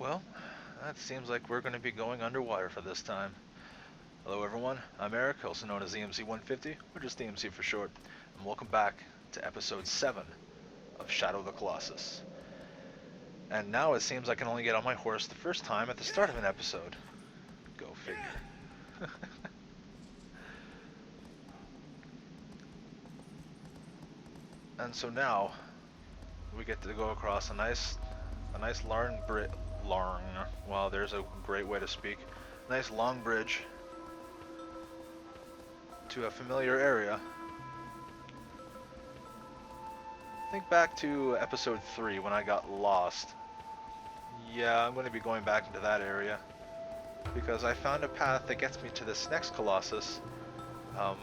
Well, that seems like we're going to be going underwater for this time. Hello everyone, I'm Eric, also known as EMC 150, or just EMC for short, and welcome back to episode 7 of Shadow of the Colossus. And now it seems I can only get on my horse the first time at the start of an episode. Go figure. And so now, we get to go across a nice well there's a great way to speak, nice long bridge to a familiar area. Think back to episode 3 when I got lost. Yeah, I'm going to be going back into that area because I found a path that gets me to this next Colossus. Um,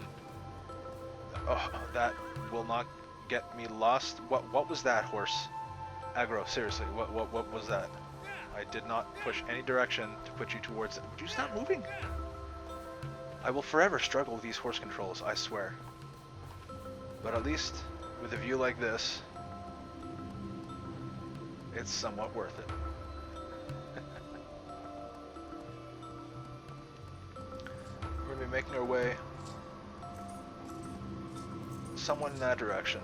that will not get me lost. What was that, horse? Aggro, seriously, what was that? I did not push any direction to put you towards it. Would you stop moving? I will forever struggle with these horse controls, I swear. But at least with a view like this, it's somewhat worth it. We're going to be making our way somewhat in that direction.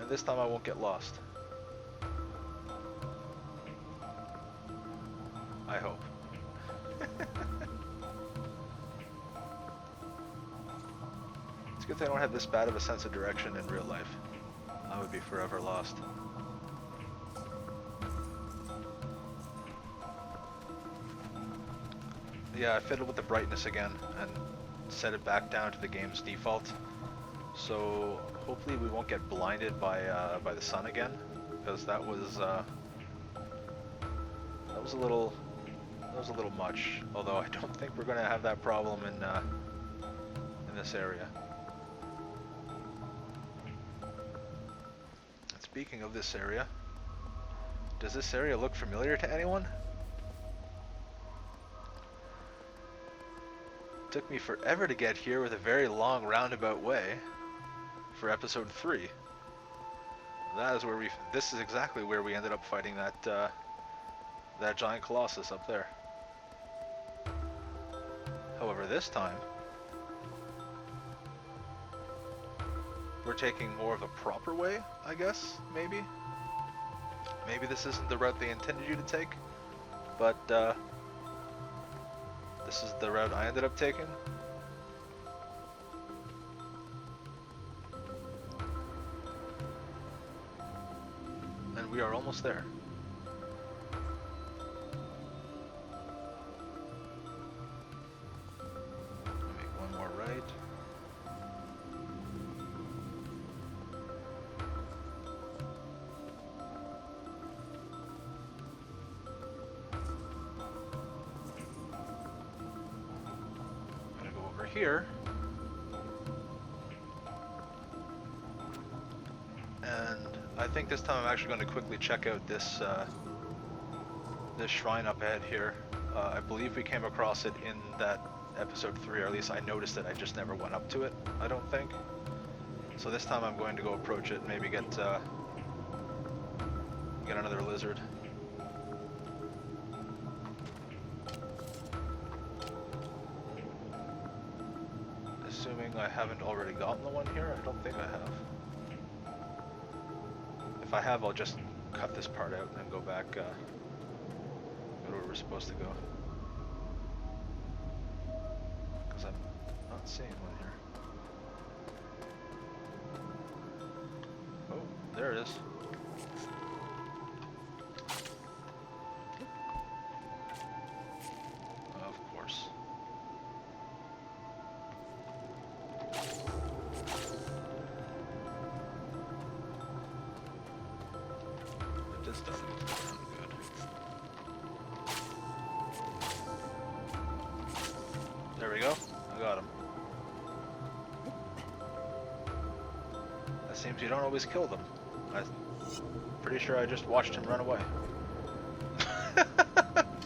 And this time I won't get lost. I hope. It's a good thing I don't have this bad of a sense of direction in real life. I would be forever lost. Yeah, I fiddled with the brightness again and set it back down to the game's default. So hopefully we won't get blinded by the sun again, because that was a little much. Although I don't think we're going to have that problem in this area. And speaking of this area, does this area look familiar to anyone? It took me forever to get here with a very long roundabout way for episode 3. That is where this is exactly where we ended up fighting that giant colossus up there. However, this time we're taking more of a proper way, I guess, maybe. Maybe this isn't the route they intended you to take, but this is the route I ended up taking. And we are almost there. Make one more right. I'm gonna go over here. And I think this time I'm actually going to quickly check out this this shrine up ahead here. I believe we came across it in that episode 3, or at least I noticed it. I just never went up to it, I don't think. So this time I'm going to go approach it and maybe get another lizard. Assuming I haven't already gotten the one here, I don't think I have. If I have, I'll just cut this part out and then go back, go to where we're supposed to go. Because I'm not seeing one here. Oh, there it is. Of course. This doesn't sound good. There we go. I got him. It seems you don't always kill them. I'm pretty sure I just watched him run away.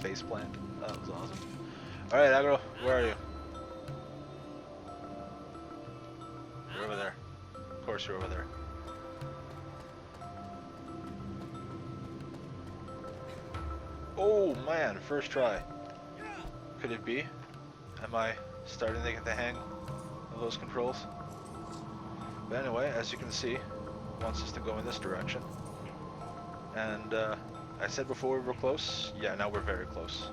Faceplant. That was awesome. Alright, Aggro, where are you? You're over there. Of course you're over there. Oh man, first try. Could it be? Am I starting to get the hang of those controls? But anyway, as you can see, it wants us to go in this direction. And I said before we were close. Yeah, now we're very close.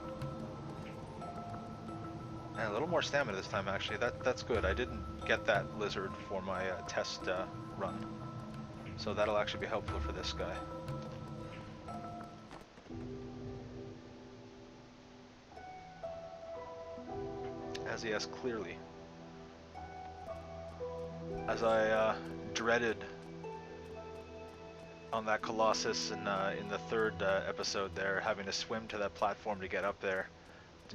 And a little more stamina this time, actually. That's good. I didn't get that lizard for my test run. So that'll actually be helpful for this guy. As he has clearly. As I dreaded on that Colossus in the third episode there, having to swim to that platform to get up there,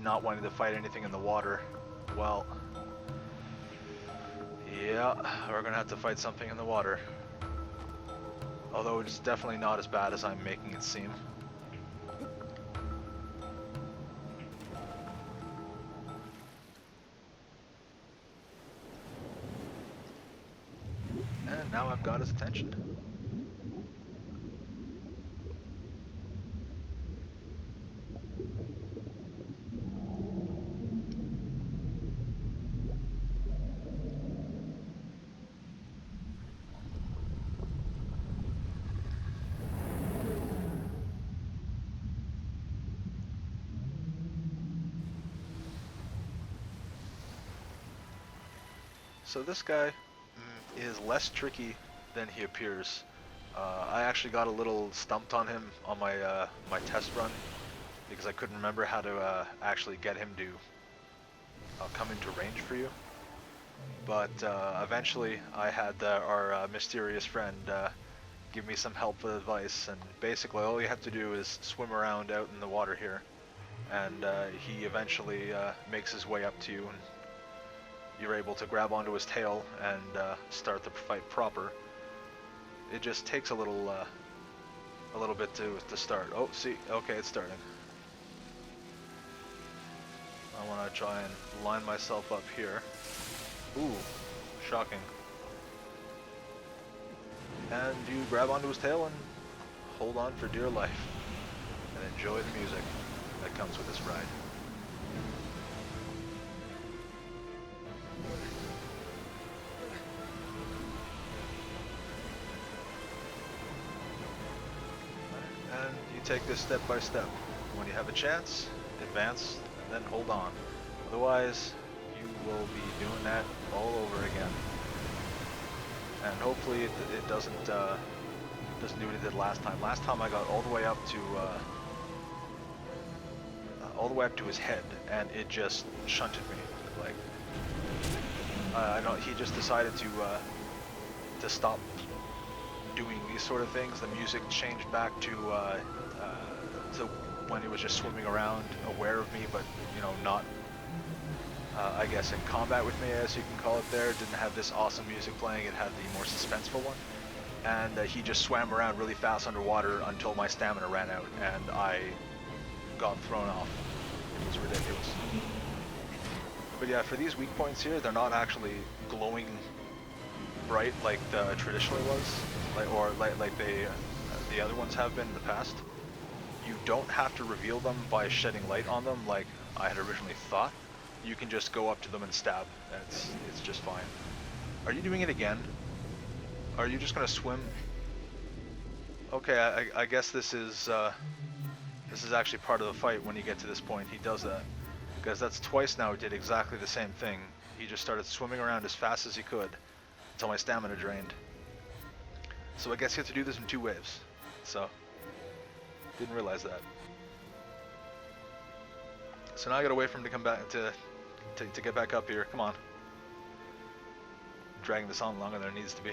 not wanting to fight anything in the water. Well, yeah, we're gonna have to fight something in the water. Although it's definitely not as bad as I'm making it seem. And now I've got his attention. So this guy is less tricky than he appears. I actually got a little stumped on him on my my test run because I couldn't remember how to actually get him to come into range for you. But eventually I had our mysterious friend give me some helpful advice, and basically all you have to do is swim around out in the water here, and he eventually makes his way up to you, and you're able to grab onto his tail and start the fight proper. It just takes a little bit to start. Oh, see, okay, it's starting. I want to try and line myself up here. Ooh, shocking. And you grab onto his tail and hold on for dear life and enjoy the music that comes with this ride. And you take this step by step. When you have a chance, advance and then hold on. Otherwise, you will be doing that all over again. And hopefully it doesn't do what it did last time. Last time I got all the way up to his head, and it just shunted me. Like I don't. He just decided to stop doing these sort of things. The music changed back to when he was just swimming around, aware of me, but not. I guess in combat with me, as you can call it there. It didn't have this awesome music playing, it had the more suspenseful one. And he just swam around really fast underwater until my stamina ran out, and I got thrown off. It was ridiculous. But yeah, for these weak points here, they're not actually glowing bright like the traditionally was, like the other ones have been in the past. You don't have to reveal them by shedding light on them like I had originally thought. You can just go up to them and stab, and it's just fine. Are you doing it again? Are you just gonna swim? Okay, I guess this is actually part of the fight. When you get to this point, he does that, because that's twice now he did exactly the same thing. He just started swimming around as fast as he could until my stamina drained. So I guess you have to do this in 2 waves. So didn't realize that. So now I gotta wait for him to come back to get back up here. Come on. Dragging this on longer than it needs to be.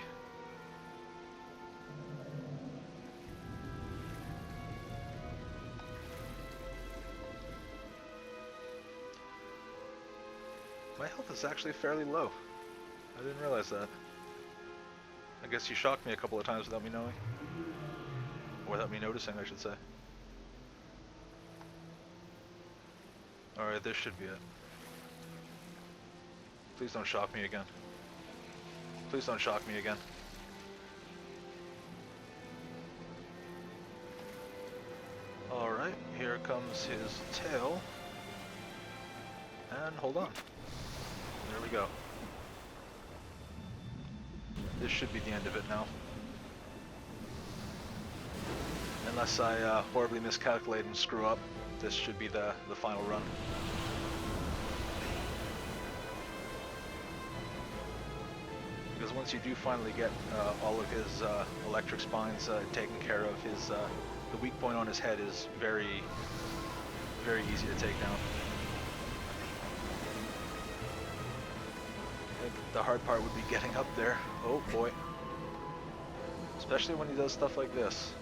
My health is actually fairly low. I didn't realize that. I guess you shocked me a couple of times without me knowing. Or without me noticing, I should say. Alright, this should be it. Please don't shock me again. Please don't shock me again. Alright. Alright, here comes his tail. And hold on. There we go. This should be the end of it now. Unless I horribly miscalculate and screw up, this should be the final run. Because once you do finally get all of his electric spines taken care of, the weak point on his head is very, very easy to take down. And the hard part would be getting up there. Oh boy. Especially when he does stuff like this.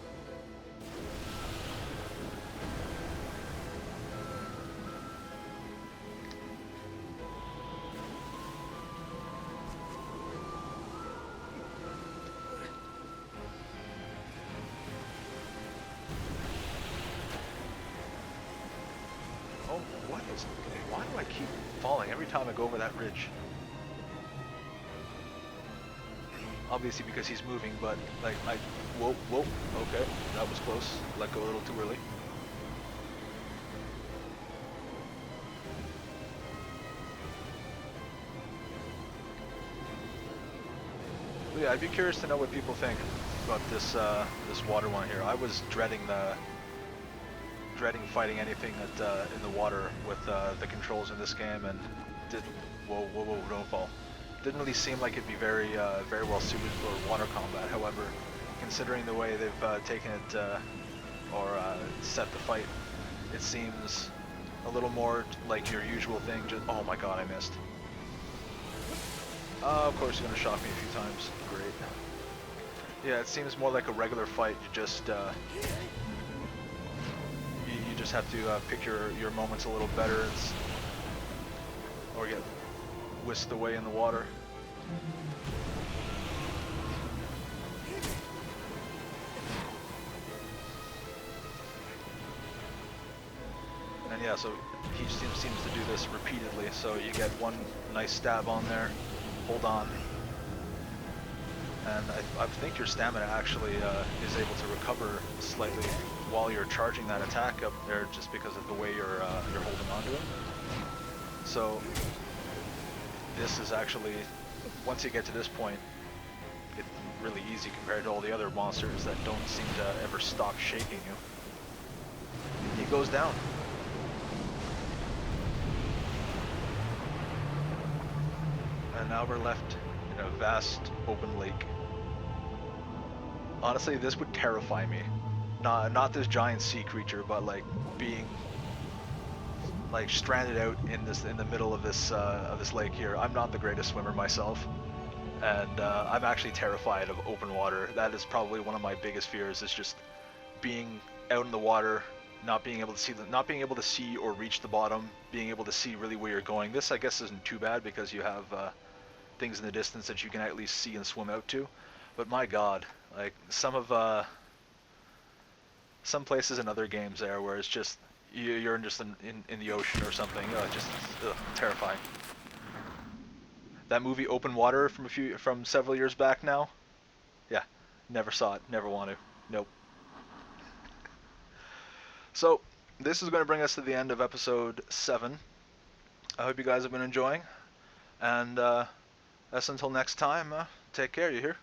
Oh, why do I keep falling every time I go over that ridge? Obviously because he's moving, but like whoa, okay, that was close. Let go a little too early. But yeah, I'd be curious to know what people think about this this water one here. I was dreading fighting anything that in the water with the controls in this game, and whoa, don't fall. Didn't really seem like it'd be very well suited for water combat. However, considering the way they've taken it or set the fight, it seems a little more like your usual thing. Just, oh my god, I missed. Of course, you're gonna shock me a few times. Great. Yeah, it seems more like a regular fight. You just you just have to pick your moments a little better, or get whisked away in the water. And yeah, so he seems to do this repeatedly. So you get one nice stab on there, hold on, and I think your stamina actually is able to recover slightly while you're charging that attack up there, just because of the way you're holding onto it. So this is actually, once you get to this point, it's really easy compared to all the other monsters that don't seem to ever stop shaking you. He goes down. And now we're left in a vast open lake. Honestly, this would terrify me. Not this giant sea creature, but like being like stranded out in the middle of this lake here. I'm not the greatest swimmer myself, and I'm actually terrified of open water. That is probably one of my biggest fears, is just being out in the water, not being able to see or reach the bottom, being able to see really where you're going. This, I guess, isn't too bad because you have things in the distance that you can at least see and swim out to. But my god, like some places in other games there where it's just you're just in the ocean or something, just terrifying. That movie Open Water from several years back now, yeah, never saw it, never want to, nope. So this is going to bring us to the end of episode 7. I hope you guys have been enjoying, and that's until next time. Take care, you hear?